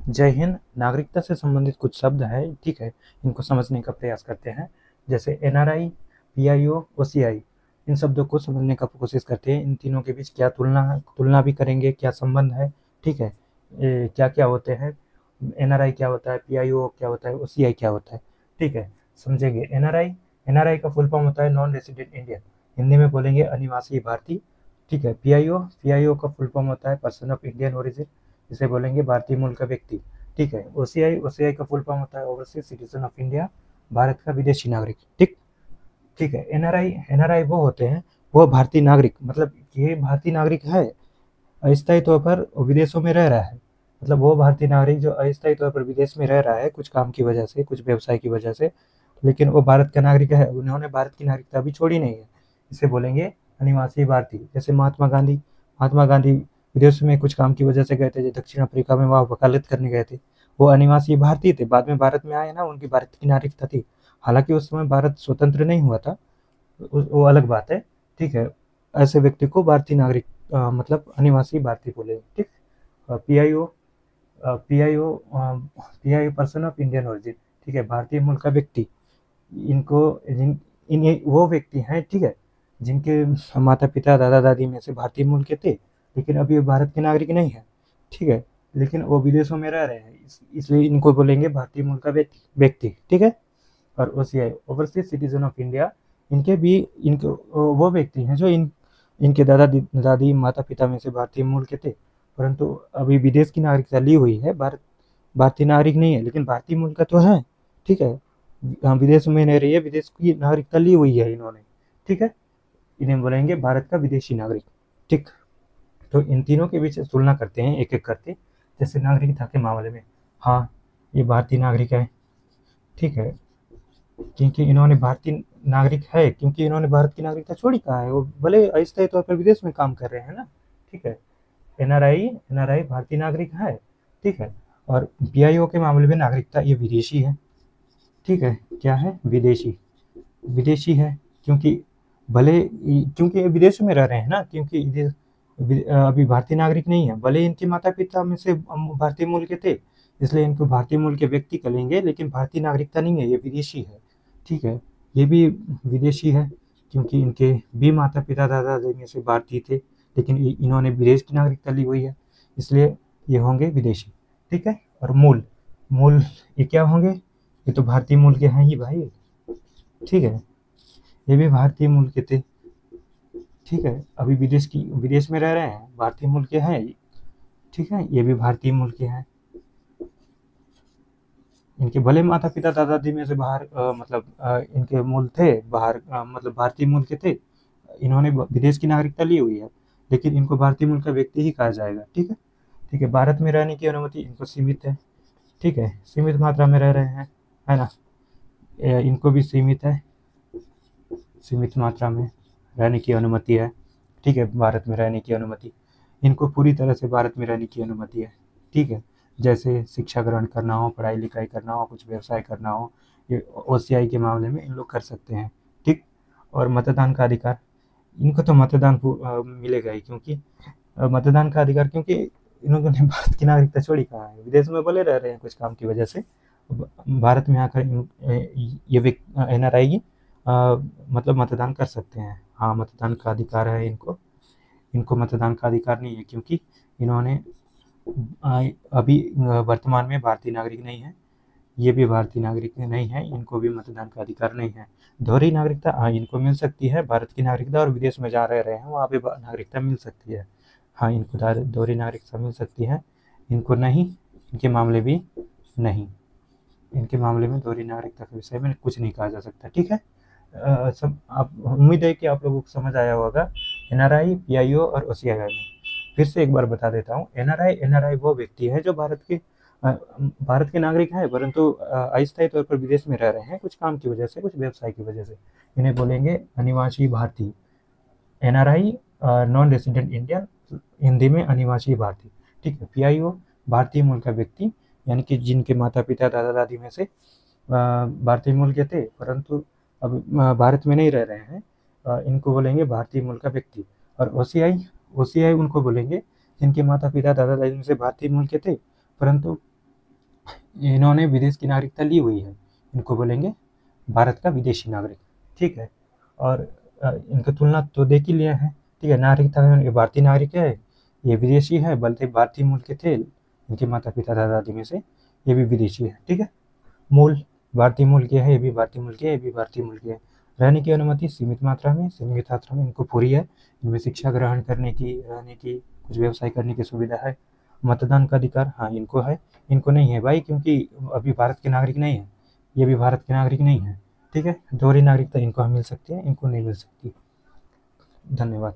जय हिंद। नागरिकता से संबंधित कुछ शब्द हैं, ठीक है, इनको समझने का प्रयास करते हैं। जैसे एनआरआई, पीआईओ, ओसीआई, इन शब्दों को समझने का कोशिश करते हैं। इन तीनों के बीच क्या तुलना भी करेंगे, क्या संबंध है, ठीक है, क्या क्या होते हैं, एनआरआई क्या होता है, पीआईओ क्या होता है, ओसीआई क्या होता है, ठीक है, समझेंगे। एनआरआई, एनआरआई का फुल फॉर्म होता है नॉन रेसिडेंट इंडियन, हिंदी में बोलेंगे अनिवासी भारतीय, ठीक है। पीआईओ, पीआईओ का फुल फॉर्म होता है पर्सन ऑफ इंडियन ओरिजिन, इसे बोलेंगे भारतीय मूल का व्यक्ति, ठीक है। ओसीआई, ओसीआई का फुल फॉर्म होता है overseas citizen of India, Bharat का विदेशी नागरिक, ठीक, ठीक है। एनआरआई, एनआरआई वो होते हैं, वो भारतीय नागरिक, मतलब ये भारतीय नागरिक है, अस्थायी तौर पर विदेशों में रह रहा है, मतलब वो भारतीय नागरिक जो अस्थायी तौर पर विदेश में रह रहा है कुछ काम की वजह से, कुछ व्यवसाय की वजह से, लेकिन वो भारत का नागरिक है, उन्होंने भारत की नागरिकता अभी छोड़ी नहीं है, इसे बोलेंगे अनिवासी भारतीय। जैसे महात्मा गांधी, महात्मा गांधी विदेश में कुछ काम की वजह से गए थे, जो दक्षिण अफ्रीका में वहाँ वकालत करने गए थे, वो अनिवासी भारतीय थे, बाद में भारत में आए ना, उनकी भारत की नागरिकता थी, हालांकि उस समय भारत स्वतंत्र नहीं हुआ था, वो अलग बात है, ठीक है। ऐसे व्यक्ति को भारतीय नागरिक मतलब अनिवासी भारतीय बोले, ठीक। PIO, PIO, PIO person of Indian origin, ठीक है, भारतीय मूल का व्यक्ति, इनको जिन इन वो व्यक्ति हैं, ठीक है, जिनके माता पिता दादा दादी में से भारतीय मूल के थे, लेकिन अभी वो भारत के नागरिक नहीं है, ठीक है, लेकिन वो विदेशों में रह रहे हैं, इसलिए इनको बोलेंगे भारतीय मूल का व्यक्ति, ठीक है। और OCI, overseas citizen of India, इनके भी इनको वो व्यक्ति हैं जो इनके दादा दादी माता पिता में से भारतीय मूल के थे, परंतु अभी विदेश की नागरिकता ली हुई है, भारतीय नागरिक नहीं है, लेकिन भारतीय मूल का तो है, ठीक है। विदेश में नहीं रही है, विदेश की नागरिकता ली हुई है इन्होंने, ठीक है, इन्हें बोलेंगे भारत का विदेशी नागरिक, ठीक। तो इन तीनों के बीच तुलना करते हैं एक एक करके। जैसे नागरिकता के मामले में, हाँ, ये भारतीय नागरिक है, ठीक है, क्योंकि इन्होंने भारतीय नागरिक है, क्योंकि इन्होंने भारत की नागरिकता छोड़ी कहाँ है, वो भले अस्थायी तौर पर विदेश में काम कर रहे हैं ना, ठीक है। एनआरआई, एनआरआई भारतीय नागरिक है, ठीक है। और पीआईओ के मामले में नागरिकता ये विदेशी है, ठीक है, क्या है, विदेशी, विदेशी है, क्योंकि भले, क्योंकि ये विदेश में रह रहे हैं ना, क्योंकि अभी भारतीय नागरिक नहीं है, भले इनके माता पिता में से भारतीय मूल के थे, इसलिए इनको भारतीय मूल के व्यक्ति कहेंगे, लेकिन भारतीय नागरिकता नहीं है, ये विदेशी है, ठीक है। ये भी विदेशी है, क्योंकि इनके भी माता पिता दादा दादी में से भारतीय थे, लेकिन इन्होंने विदेश की नागरिकता ली हुई है, इसलिए ये होंगे विदेशी, ठीक है। और मूल, मूल ये क्या होंगे, ये तो भारतीय मूल के हैं ही भाई, ठीक है, ये भी भारतीय मूल के थे, ठीक है, अभी विदेश में रह रहे हैं, भारतीय मूल के हैं, ठीक है, ये भी भारतीय मूल के हैं। इनके भले माता पिता दादा दादी में से बाहर मतलब इनके मूल थे बाहर, मतलब भारतीय मूल के थे, इन्होंने विदेश की नागरिकता ली हुई है, लेकिन इनको भारतीय मूल का व्यक्ति ही कहा जाएगा, ठीक है, ठीक है। भारत में रहने की अनुमति इनको सीमित है, ठीक है, सीमित मात्रा में रह रहे हैं, है ना, इनको भी सीमित है, सीमित मात्रा में रहने की अनुमति है, ठीक है, भारत में रहने की अनुमति, इनको पूरी तरह से भारत में रहने की अनुमति है, ठीक है। जैसे शिक्षा ग्रहण करना हो, पढ़ाई लिखाई करना हो, कुछ व्यवसाय करना हो, ये ओसीआई के मामले में इन लोग कर सकते हैं, ठीक। और मतदान का अधिकार, इनको तो मतदान मिलेगा ही, क्योंकि मतदान का अधिकार, क्योंकि इन्होंने भारत की नागरिकता छोड़ी कहाँ है, विदेश में भले रह रहे हैं कुछ काम की वजह से, भारत में आकर ये एनआरआई मतलब मतदान कर सकते हैं, हाँ, मतदान का अधिकार है इनको, इनको मतदान का अधिकार नहीं है, क्योंकि इन्होंने अभी वर्तमान में भारतीय नागरिक नहीं है, ये भी भारतीय नागरिक नहीं है, इनको भी मतदान का अधिकार नहीं है। दोहरी नागरिकता, हाँ, इनको मिल सकती है, भारत की नागरिकता और विदेश में जा रहे हैं वहाँ पे नागरिकता मिल सकती है, हाँ, इनको दोहरी नागरिकता मिल सकती है, इनको नहीं, इनके मामले भी नहीं, इनके मामले में दोहरी नागरिकता के विषय में कुछ नहीं कहा जा सकता, ठीक है। सब आप, उम्मीद है कि आप लोगों को समझ आया होगा एनआरआई, पीआईओ और ओसीआई में। फिर से एक बार बता देता हूँ, एनआरआई, एनआरआई वो व्यक्ति है जो भारत के नागरिक हैं, परंतु अस्थायी तौर पर विदेश में रह रहे हैं कुछ काम की वजह से, कुछ व्यवसाय की वजह से, इन्हें बोलेंगे अनिवासी भारतीय। NRI, non resident Indian, Hindi में अनिवासी भारतीय, ठीक है। पीआईओ, भारतीय मूल का व्यक्ति, यानी कि जिनके माता पिता दादा दादी में से भारतीय मूल के थे, परंतु अब भारत में नहीं रह रहे हैं, इनको बोलेंगे भारतीय मूल का व्यक्ति। और ओसीआई, ओसीआई उनको बोलेंगे जिनके माता पिता दादा दादी में से भारतीय मूल के थे, परंतु इन्होंने विदेश की नागरिकता ली हुई है, इनको बोलेंगे भारत का विदेशी नागरिक, ठीक है। और इनकी तुलना तो देख ही लिया है, ठीक है। नागरिकता में ये भारतीय नागरिक है, ये विदेशी है, बल्कि भारतीय मूल के थे, इनके माता पिता दादा दादी में से ये भी विदेशी है, ठीक है। मूल भारतीय मूल के है, ये भी भारतीय मूल के, ये भी भारतीय मूल के है। रहने की अनुमति सीमित मात्रा में इनको पूरी है। इनमें शिक्षा ग्रहण करने की, रहने की, कुछ व्यवसाय करने की सुविधा है। मतदान का अधिकार हाँ इनको है, इनको नहीं है भाई, क्योंकि अभी भारत के नागरिक नहीं है, ये भी भारत के नागरिक नहीं है, ठीक है। दोहरी नागरिकता इनको मिल सकती है, इनको नहीं मिल सकती। धन्यवाद।